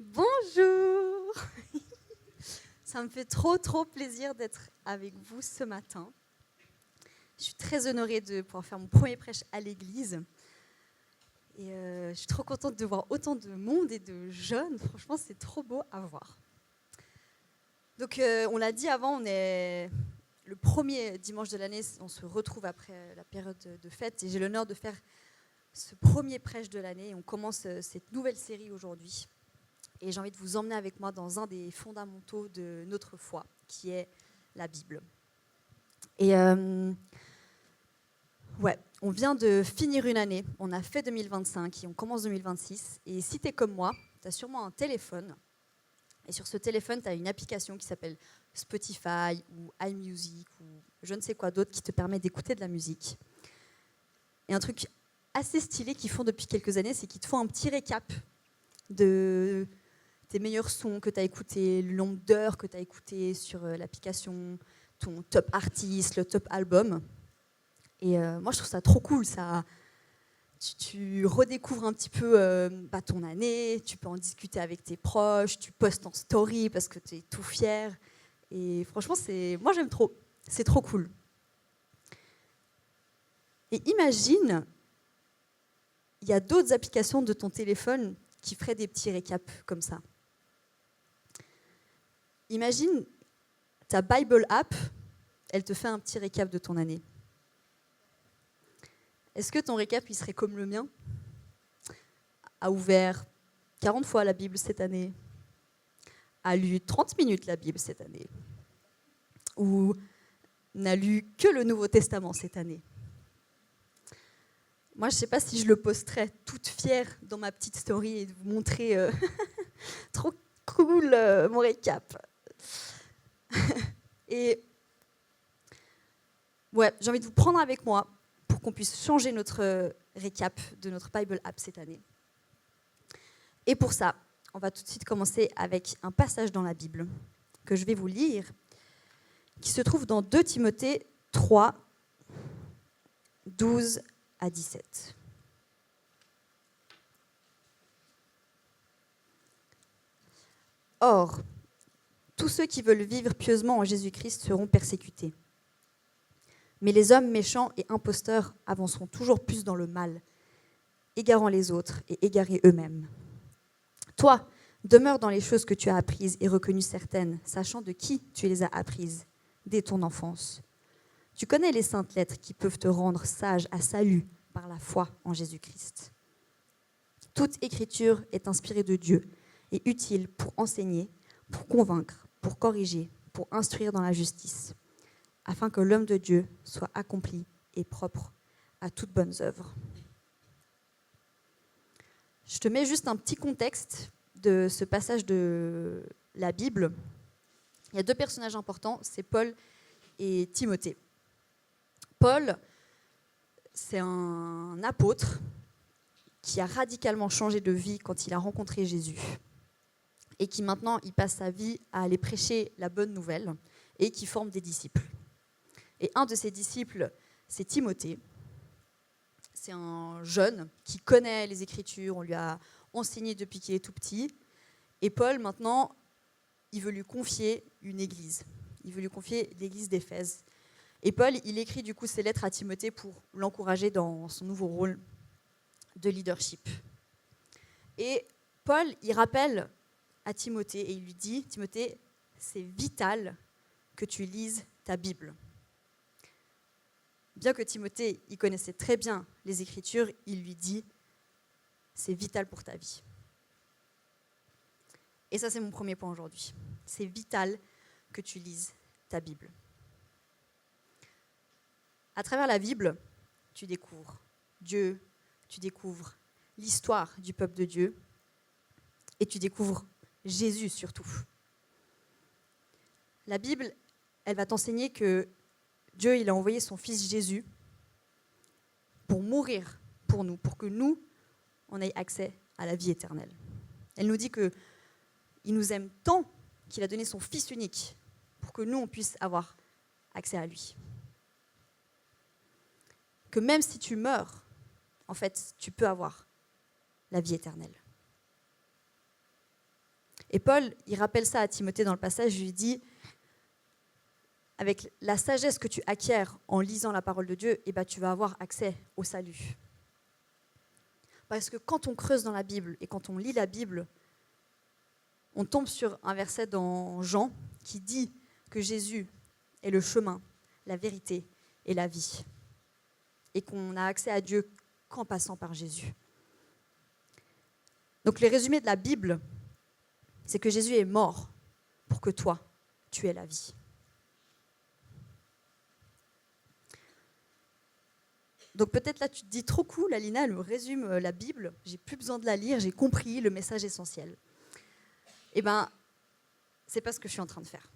Bonjour. Ça me fait trop plaisir d'être avec vous ce matin. Je suis très honorée de pouvoir faire mon premier prêche à l'église. Et je suis trop contente de voir autant de monde et de jeunes. Franchement, c'est trop beau à voir. Donc, on l'a dit avant, on est le premier dimanche de l'année. On se retrouve après la période de fête. Et j'ai l'honneur de faire ce premier prêche de l'année. On commence cette nouvelle série aujourd'hui. Et j'ai envie de vous emmener avec moi dans un des fondamentaux de notre foi, qui est la Bible. Et on vient de finir une année, on a fait 2025 et on commence 2026. Et si tu es comme moi, tu as sûrement un téléphone. Et sur ce téléphone, tu as une application qui s'appelle Spotify ou iMusic ou je ne sais quoi d'autre qui te permet d'écouter de la musique. Et un truc assez stylé qu'ils font depuis quelques années, c'est qu'ils te font un petit récap de tes meilleurs sons que tu as écoutés, le nombre d'heures que tu as écouté sur l'application, ton top artiste, le top album. Et moi, je trouve ça trop cool. Ça, tu redécouvres un petit peu ton année, tu peux en discuter avec tes proches, tu postes en story parce que tu es tout fier. Et franchement, moi, j'aime trop. C'est trop cool. Et imagine, il y a d'autres applications de ton téléphone qui feraient des petits récaps comme ça. Imagine, ta Bible app, elle te fait un petit récap de ton année. Est-ce que ton récap, il serait comme le mien ? A ouvert 40 fois la Bible cette année, a lu 30 minutes la Bible cette année, ou n'a lu que le Nouveau Testament cette année. Moi, je ne sais pas si je le posterais toute fière dans ma petite story et de vous montrer trop cool mon récap. Et j'ai envie de vous prendre avec moi pour qu'on puisse changer notre récap de notre Bible app cette année. Et pour ça, on va tout de suite commencer avec un passage dans la Bible que je vais vous lire, qui se trouve dans 2 Timothée 3, 12 à 17. Or, tous ceux qui veulent vivre pieusement en Jésus-Christ seront persécutés. Mais les hommes méchants et imposteurs avanceront toujours plus dans le mal, égarant les autres et égarés eux-mêmes. Toi, demeure dans les choses que tu as apprises et reconnues certaines, sachant de qui tu les as apprises dès ton enfance. Tu connais les saintes lettres qui peuvent te rendre sage à salut par la foi en Jésus-Christ. Toute écriture est inspirée de Dieu et utile pour enseigner, pour convaincre, pour corriger, pour instruire dans la justice, afin que l'homme de Dieu soit accompli et propre à toutes bonnes œuvres. Je te mets juste un petit contexte de ce passage de la Bible. Il y a 2 personnages importants, c'est Paul et Timothée. Paul, c'est un apôtre qui a radicalement changé de vie quand il a rencontré Jésus et qui maintenant, il passe sa vie à aller prêcher la bonne nouvelle et qui forme des disciples. Et un de ses disciples, c'est Timothée. C'est un jeune qui connaît les Écritures, on lui a enseigné depuis qu'il est tout petit. Et Paul, maintenant, il veut lui confier une église. Il veut lui confier l'église d'Éphèse. Et Paul, il écrit du coup ses lettres à Timothée pour l'encourager dans son nouveau rôle de leadership. Et Paul, il rappelle à Timothée et il lui dit, Timothée, c'est vital que tu lises ta Bible. Bien que Timothée, il connaissait très bien les Écritures, il lui dit, c'est vital pour ta vie. Et ça, c'est mon premier point aujourd'hui. C'est vital que tu lises ta Bible. À travers la Bible, tu découvres Dieu, tu découvres l'histoire du peuple de Dieu et tu découvres Jésus surtout. La Bible, elle va t'enseigner que Dieu, il a envoyé son fils Jésus pour mourir pour nous, pour que nous, on ait accès à la vie éternelle. Elle nous dit qu'il nous aime tant qu'il a donné son fils unique pour que nous, on puisse avoir accès à lui. Que même si tu meurs, en fait, tu peux avoir la vie éternelle. Et Paul, il rappelle ça à Timothée dans le passage, il lui dit, avec la sagesse que tu acquiers en lisant la parole de Dieu, tu vas avoir accès au salut. Parce que quand on creuse dans la Bible et quand on lit la Bible, on tombe sur un verset dans Jean qui dit que Jésus est le chemin, la vérité et la vie. Et qu'on a accès à Dieu qu'en passant par Jésus. Donc le résumé de la Bible, c'est que Jésus est mort pour que toi, tu aies la vie. Donc peut-être là, tu te dis, trop cool, Alina, elle me résume la Bible, j'ai plus besoin de la lire, j'ai compris le message essentiel. Eh bien, c'est pas ce que je suis en train de faire.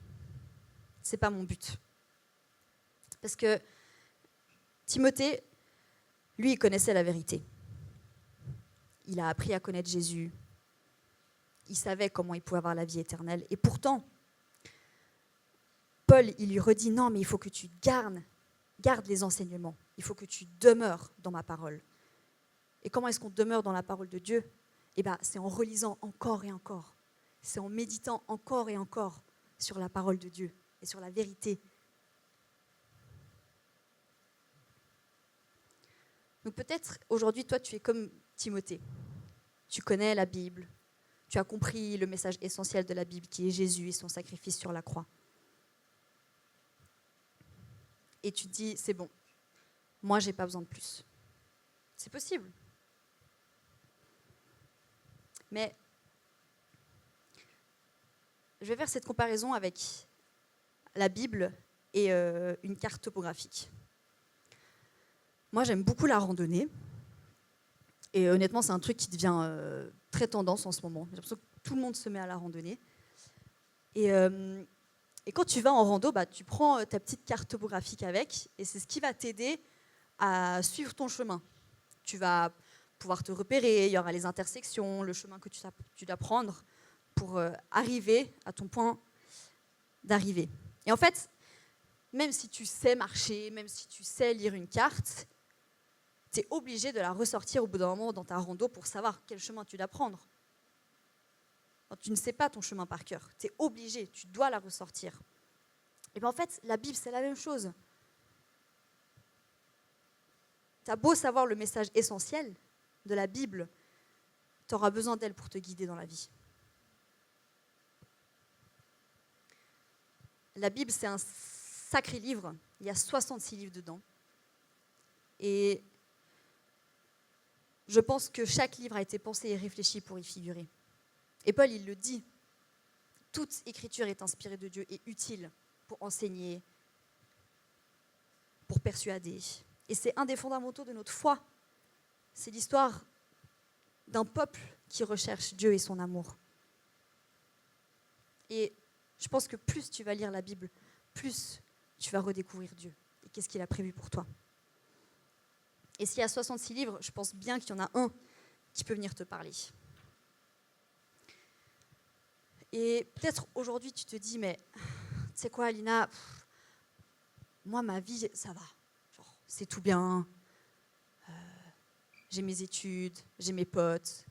C'est pas mon but. Parce que Timothée, lui, il connaissait la vérité. Il a appris à connaître Jésus. Il savait comment il pouvait avoir la vie éternelle. Et pourtant, Paul, il lui redit, non, mais il faut que tu gardes les enseignements. Il faut que tu demeures dans ma parole. Et comment est-ce qu'on demeure dans la parole de Dieu ? C'est en relisant encore et encore. C'est en méditant encore et encore sur la parole de Dieu et sur la vérité. Donc peut-être aujourd'hui, toi, tu es comme Timothée. Tu connais la Bible. Tu as compris le message essentiel de la Bible qui est Jésus et son sacrifice sur la croix. Et tu te dis, c'est bon, moi, je n'ai pas besoin de plus. C'est possible. Mais je vais faire cette comparaison avec la Bible et une carte topographique. Moi, j'aime beaucoup la randonnée. Et honnêtement, c'est un truc qui devient très tendance en ce moment. J'ai l'impression que tout le monde se met à la randonnée. Et quand tu vas en rando, tu prends ta petite carte topographique avec, et c'est ce qui va t'aider à suivre ton chemin. Tu vas pouvoir te repérer, il y aura les intersections, le chemin que tu dois prendre pour arriver à ton point d'arrivée. Et en fait, même si tu sais marcher, même si tu sais lire une carte, tu es obligé de la ressortir au bout d'un moment dans ta rando pour savoir quel chemin tu dois prendre. Quand tu ne sais pas ton chemin par cœur, tu es obligé, tu dois la ressortir. Et bien en fait, la Bible, c'est la même chose. Tu as beau savoir le message essentiel de la Bible, tu auras besoin d'elle pour te guider dans la vie. La Bible, c'est un sacré livre. Il y a 66 livres dedans. Et je pense que chaque livre a été pensé et réfléchi pour y figurer. Et Paul, il le dit. Toute écriture est inspirée de Dieu et utile pour enseigner, pour persuader. Et c'est un des fondamentaux de notre foi. C'est l'histoire d'un peuple qui recherche Dieu et son amour. Et je pense que plus tu vas lire la Bible, plus tu vas redécouvrir Dieu et qu'est-ce qu'il a prévu pour toi. Et s'il y a 66 livres, je pense bien qu'il y en a un qui peut venir te parler. Et peut-être aujourd'hui, tu te dis, mais tu sais quoi, Alina, moi, ma vie, ça va. Genre, c'est tout bien. J'ai mes études, j'ai mes potes,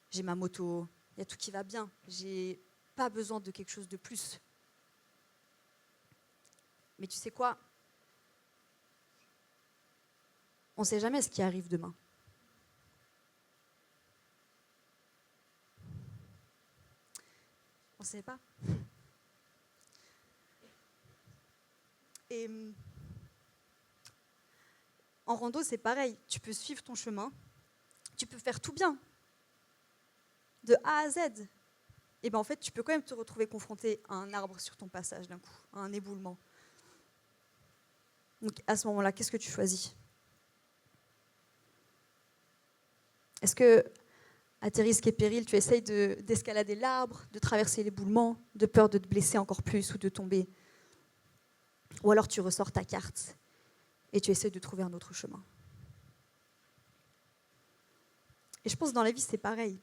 j'ai ma moto. Il y a tout qui va bien. J'ai pas besoin de quelque chose de plus. Mais tu sais quoi ? On ne sait jamais ce qui arrive demain. On ne sait pas. Et en rando, c'est pareil. Tu peux suivre ton chemin. Tu peux faire tout bien. De A à Z. Et bien en fait, tu peux quand même te retrouver confronté à un arbre sur ton passage d'un coup, à un éboulement. Donc à ce moment-là, qu'est-ce que tu choisis ? Est-ce que, à tes risques et périls, tu essayes d'escalader l'arbre, de traverser l'éboulement, de peur de te blesser encore plus ou de tomber ? Ou alors tu ressors ta carte et tu essaies de trouver un autre chemin. Et je pense que dans la vie, c'est pareil.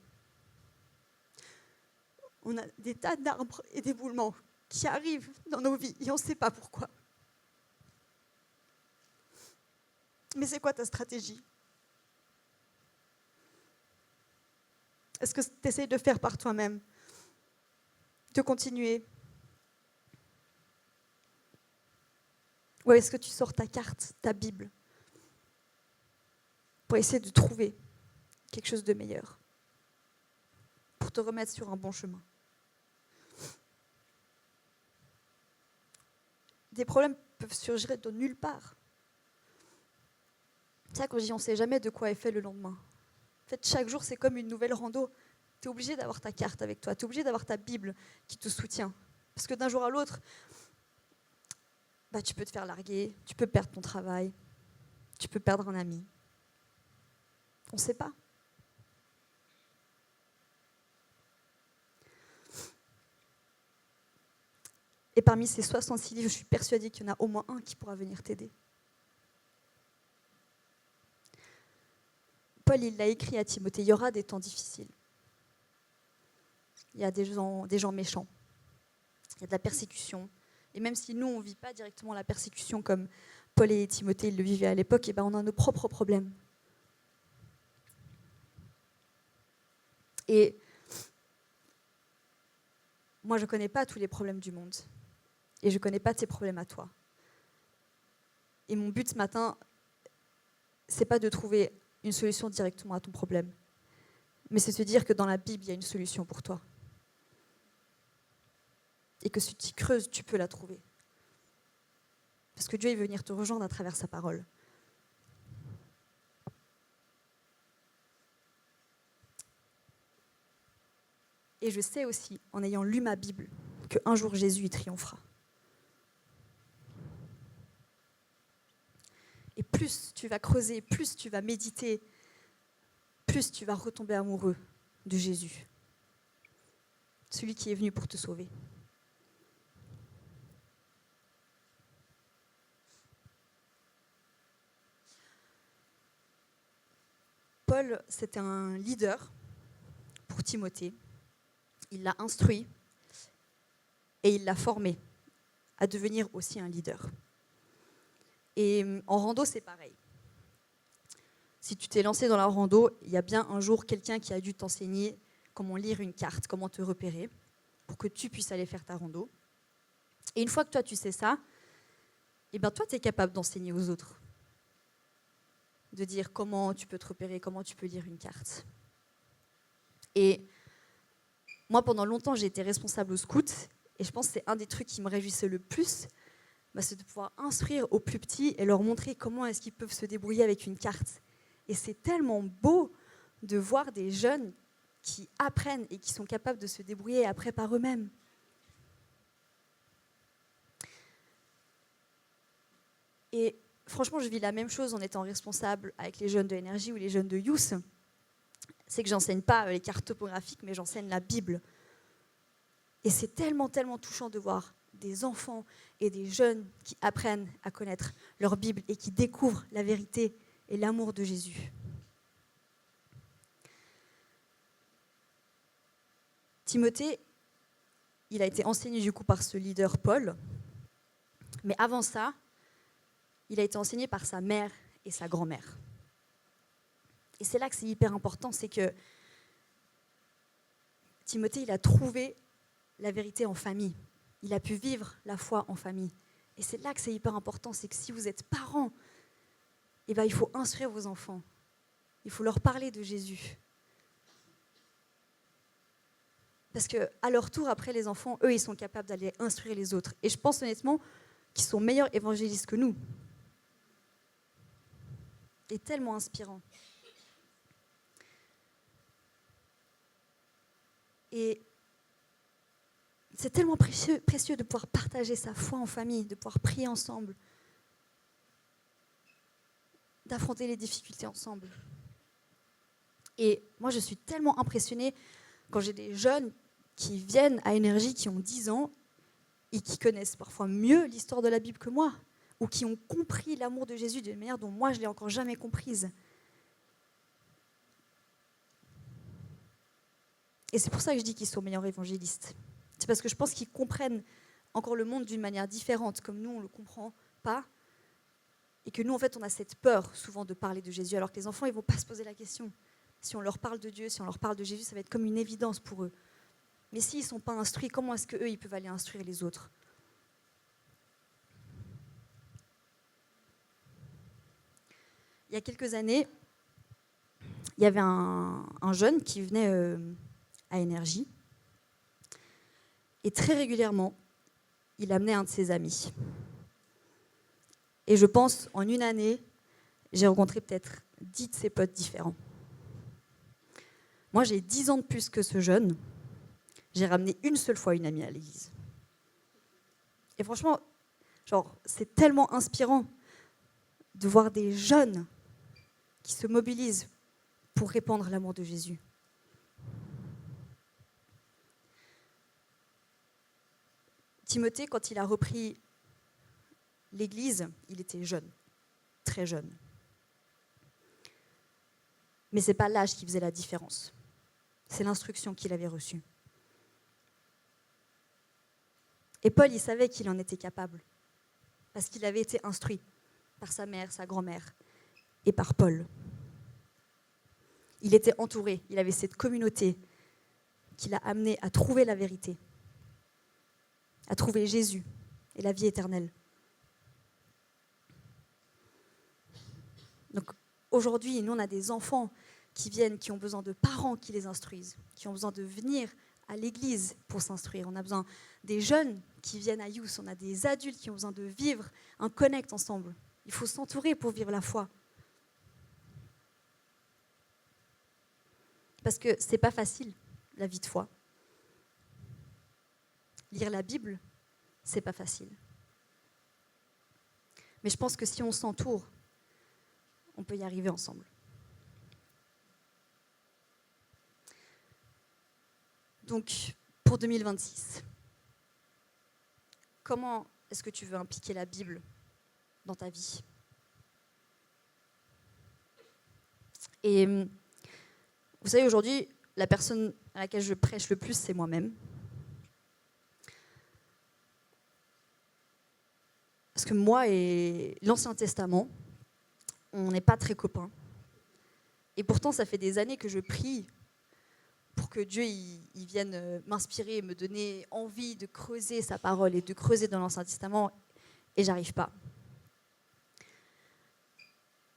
On a des tas d'arbres et d'éboulements qui arrivent dans nos vies et on ne sait pas pourquoi. Mais c'est quoi ta stratégie ? Est-ce que tu essaies de faire par toi-même ? de continuer? Ou est-ce que tu sors ta carte, ta Bible, pour essayer de trouver quelque chose de meilleur, pour te remettre sur un bon chemin? Des problèmes peuvent surgir de nulle part. C'est ça, quand je dis on ne sait jamais de quoi est fait le lendemain. En fait, chaque jour, c'est comme une nouvelle rando. Tu es obligé d'avoir ta carte avec toi, tu es obligé d'avoir ta Bible qui te soutient. Parce que d'un jour à l'autre, tu peux te faire larguer, tu peux perdre ton travail, tu peux perdre un ami. On ne sait pas. Et parmi ces 66 livres, je suis persuadée qu'il y en a au moins un qui pourra venir t'aider. Paul, il l'a écrit à Timothée, il y aura des temps difficiles. Il y a des gens méchants. Il y a de la persécution. Et même si nous, on ne vit pas directement la persécution comme Paul et Timothée ils le vivaient à l'époque, on a nos propres problèmes. Et moi, je ne connais pas tous les problèmes du monde. Et je ne connais pas tes problèmes à toi. Et mon but ce matin, ce n'est pas de trouver une solution directement à ton problème, mais c'est de te dire que dans la Bible, il y a une solution pour toi. Et que si tu creuses, tu peux la trouver. Parce que Dieu, il veut venir te rejoindre à travers sa parole. Et je sais aussi, en ayant lu ma Bible, qu'un jour Jésus y triomphera. Et plus tu vas creuser, plus tu vas méditer, plus tu vas retomber amoureux de Jésus, celui qui est venu pour te sauver. Paul, c'était un leader pour Timothée. Il l'a instruit et il l'a formé à devenir aussi un leader. Et en rando, c'est pareil. Si tu t'es lancé dans la rando, il y a bien un jour quelqu'un qui a dû t'enseigner comment lire une carte, comment te repérer, pour que tu puisses aller faire ta rando. Et une fois que toi, tu sais ça, toi, tu es capable d'enseigner aux autres. De dire comment tu peux te repérer, comment tu peux lire une carte. Et moi, pendant longtemps, j'ai été responsable au scout, et je pense que c'est un des trucs qui me réjouissait le plus, c'est de pouvoir instruire aux plus petits et leur montrer comment est-ce qu'ils peuvent se débrouiller avec une carte. Et c'est tellement beau de voir des jeunes qui apprennent et qui sont capables de se débrouiller après par eux-mêmes. Et franchement, je vis la même chose en étant responsable avec les jeunes de Énergie ou les jeunes de Youth. C'est que j'enseigne pas les cartes topographiques, mais j'enseigne la Bible. Et c'est tellement, tellement touchant de voir des enfants et des jeunes qui apprennent à connaître leur Bible et qui découvrent la vérité et l'amour de Jésus. Timothée, il a été enseigné du coup par ce leader Paul, mais avant ça, il a été enseigné par sa mère et sa grand-mère. Et c'est là que c'est hyper important, c'est que Timothée, il a trouvé la vérité en famille. Il a pu vivre la foi en famille. Et c'est là que c'est hyper important, c'est que si vous êtes parents, il faut instruire vos enfants. Il faut leur parler de Jésus. Parce qu'à leur tour, après les enfants, eux, ils sont capables d'aller instruire les autres. Et je pense honnêtement qu'ils sont meilleurs évangélistes que nous. Et tellement inspirant. Et c'est tellement précieux de pouvoir partager sa foi en famille, de pouvoir prier ensemble, d'affronter les difficultés ensemble. Et moi, je suis tellement impressionnée quand j'ai des jeunes qui viennent à Énergie, qui ont 10 ans et qui connaissent parfois mieux l'histoire de la Bible que moi, ou qui ont compris l'amour de Jésus d'une manière dont moi, je ne l'ai encore jamais comprise. Et c'est pour ça que je dis qu'ils sont meilleurs évangélistes. C'est parce que je pense qu'ils comprennent encore le monde d'une manière différente, comme nous, on ne le comprend pas. Et que nous, en fait, on a cette peur souvent de parler de Jésus, alors que les enfants, ils ne vont pas se poser la question. Si on leur parle de Dieu, si on leur parle de Jésus, ça va être comme une évidence pour eux. Mais s'ils ne sont pas instruits, comment est-ce qu'eux, ils peuvent aller instruire les autres? Il y a quelques années, il y avait un jeune qui venait à Énergie. Et très régulièrement, il amenait un de ses amis. Et je pense, en une année, j'ai rencontré peut-être 10 de ses potes différents. Moi, j'ai 10 ans de plus que ce jeune. J'ai ramené une seule fois une amie à l'église. Et franchement, c'est tellement inspirant de voir des jeunes qui se mobilisent pour répandre l'amour de Jésus. Timothée, quand il a repris l'Église, il était jeune, très jeune. Mais ce n'est pas l'âge qui faisait la différence. C'est l'instruction qu'il avait reçue. Et Paul, il savait qu'il en était capable, parce qu'il avait été instruit par sa mère, sa grand-mère, et par Paul. Il était entouré, il avait cette communauté qui l'a amené à trouver la vérité, à trouver Jésus et la vie éternelle. Donc aujourd'hui, nous, on a des enfants qui viennent, qui ont besoin de parents qui les instruisent, qui ont besoin de venir à l'église pour s'instruire. On a besoin des jeunes qui viennent à Youth, on a des adultes qui ont besoin de vivre un connect ensemble. Il faut s'entourer pour vivre la foi. Parce que c'est pas facile, la vie de foi. Lire la Bible, c'est pas facile. Mais je pense que si on s'entoure, on peut y arriver ensemble. Donc, pour 2026, comment est-ce que tu veux impliquer la Bible dans ta vie? Et vous savez, aujourd'hui, la personne à laquelle je prêche le plus, c'est moi-même. Parce que moi et l'Ancien Testament, on n'est pas très copains. Et pourtant, ça fait des années que je prie pour que Dieu il vienne m'inspirer et me donner envie de creuser sa parole et de creuser dans l'Ancien Testament, et j'arrive pas.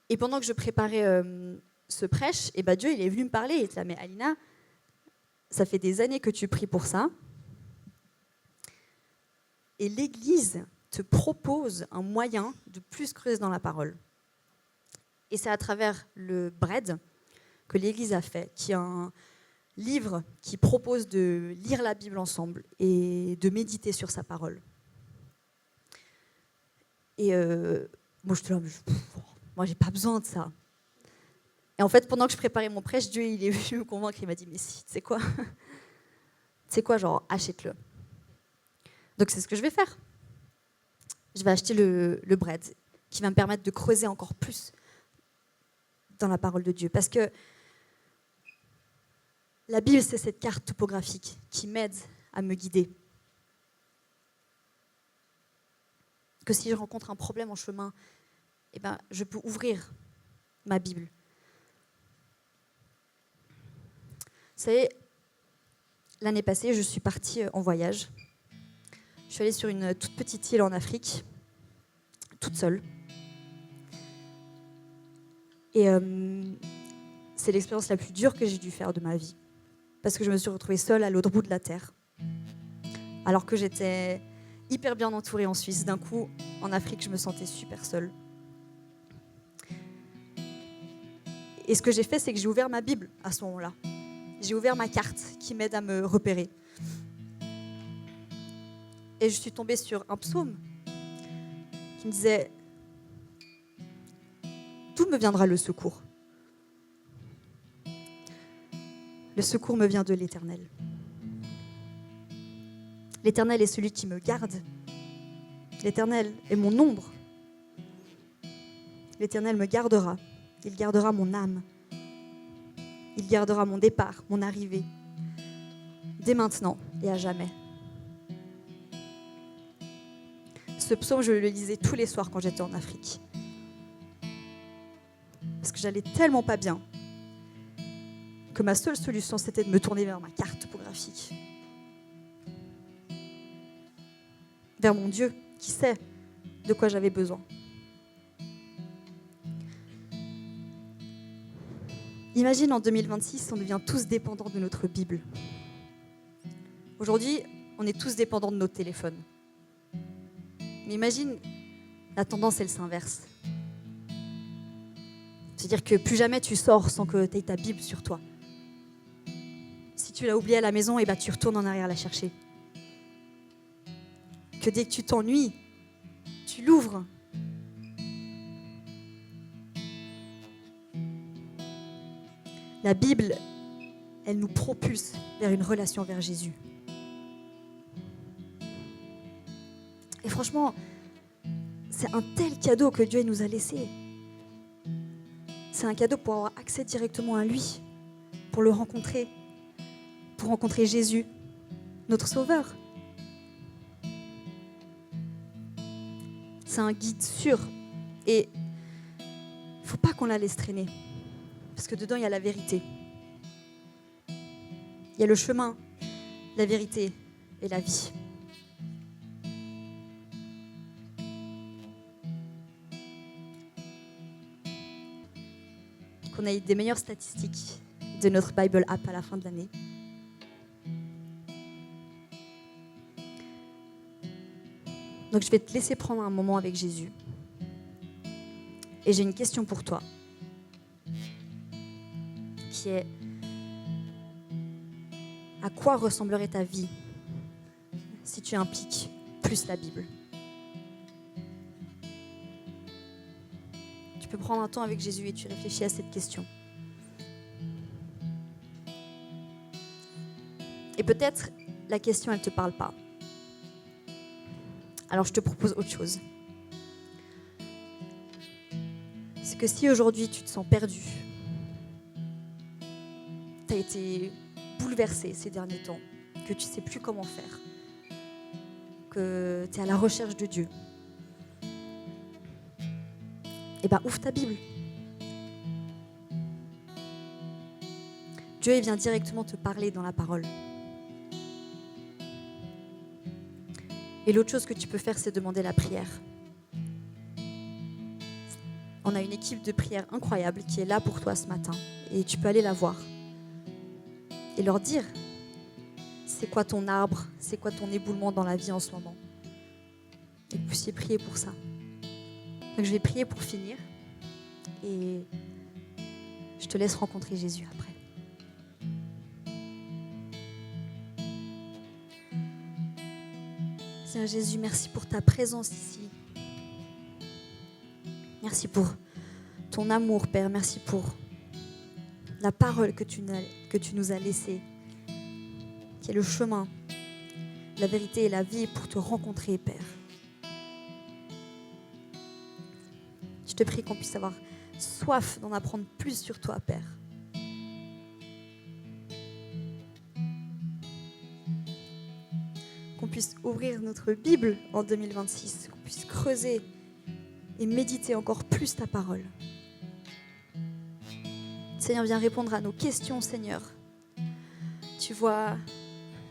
Et pendant que je préparais ce prêche, et Dieu il est venu me parler, il était là, mais Alina, ça fait des années que tu pries pour ça, et l'Église te propose un moyen de plus creuser dans la parole. Et c'est à travers le Bread que l'Église a fait, qui est un livre qui propose de lire la Bible ensemble et de méditer sur sa parole. Et moi, je te dis, moi, j'ai pas besoin de ça. Et en fait, pendant que je préparais mon prêche, Dieu, il est venu me convaincre. Il m'a dit, mais si, tu sais quoi, achète-le. Donc, c'est ce que je vais faire. Je vais acheter le Bread, qui va me permettre de creuser encore plus dans la parole de Dieu. Parce que la Bible, c'est cette carte topographique qui m'aide à me guider. Que si je rencontre un problème en chemin, je peux ouvrir ma Bible. Vous savez, l'année passée, je suis partie en voyage. Je suis allée sur une toute petite île en Afrique, toute seule. Et c'est l'expérience la plus dure que j'ai dû faire de ma vie. Parce que je me suis retrouvée seule à l'autre bout de la terre. Alors que j'étais hyper bien entourée en Suisse. D'un coup, en Afrique, je me sentais super seule. Et ce que j'ai fait, c'est que j'ai ouvert ma Bible à ce moment-là. J'ai ouvert ma carte qui m'aide à me repérer. Et je suis tombée sur un psaume qui me disait « D'où me viendra le secours ? Le secours me vient de l'Éternel. L'Éternel est celui qui me garde. L'Éternel est mon ombre. L'Éternel me gardera. Il gardera mon âme. Il gardera mon départ, mon arrivée, dès maintenant et à jamais. » Ce psaume, je le lisais tous les soirs quand j'étais en Afrique. Parce que j'allais tellement pas bien que ma seule solution, c'était de me tourner vers ma carte topographique vers mon Dieu qui sait de quoi j'avais besoin. Imagine en 2026, on devient tous dépendants de notre Bible. Aujourd'hui, on est tous dépendants de nos téléphones. Mais imagine, la tendance, elle s'inverse. C'est-à-dire que plus jamais tu sors sans que tu aies ta Bible sur toi. Si tu l'as oubliée à la maison, tu retournes en arrière la chercher. Que dès que tu t'ennuies, tu l'ouvres. La Bible, elle nous propulse vers une relation vers Jésus. Et franchement, c'est un tel cadeau que Dieu nous a laissé. C'est un cadeau pour avoir accès directement à lui, pour le rencontrer, pour rencontrer Jésus, notre Sauveur. C'est un guide sûr. Et il ne faut pas qu'on la laisse traîner. Parce que dedans, il y a la vérité. Il y a le chemin, la vérité et la vie. Qu'on ait des meilleures statistiques de notre Bible App à la fin de l'année. Donc je vais te laisser prendre un moment avec Jésus. Et j'ai une question pour toi. Qui est: à quoi ressemblerait ta vie si tu impliques plus la Bible? Tu peux prendre un temps avec Jésus et tu réfléchis à cette question. Et peut-être la question, elle ne te parle pas. Alors je te propose autre chose. C'est que si aujourd'hui tu te sens perdu, tu as été bouleversé ces derniers temps, que tu ne sais plus comment faire, que tu es à la recherche de Dieu, ouvre ta Bible. Dieu, il vient directement te parler dans la parole. Et l'autre chose que tu peux faire, c'est demander la prière. On a une équipe de prière incroyable qui est là pour toi ce matin. Et tu peux aller la voir. Et leur dire, c'est quoi ton arbre, c'est quoi ton éboulement dans la vie en ce moment. Et que vous puissiez prier pour ça. Donc je vais prier pour finir. Et je te laisse rencontrer Jésus après. Seigneur Jésus, merci pour ta présence ici. Merci pour ton amour, Père. Merci pour la parole que tu nous as laissée, qui est le chemin, la vérité et la vie pour te rencontrer, Père. Je te prie qu'on puisse avoir soif d'en apprendre plus sur toi, Père. Qu'on puisse ouvrir notre Bible en 2026, qu'on puisse creuser et méditer encore plus ta parole. Seigneur, viens répondre à nos questions, Seigneur. Tu vois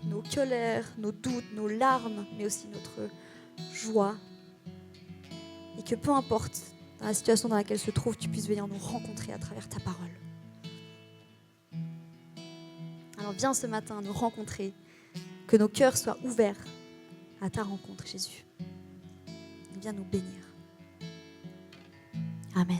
nos colères, nos doutes, nos larmes, mais aussi notre joie. Et que peu importe dans la situation dans laquelle se trouve, tu puisses venir nous rencontrer à travers ta parole. Alors viens ce matin nous rencontrer, que nos cœurs soient ouverts à ta rencontre, Jésus. Viens nous bénir. Amen.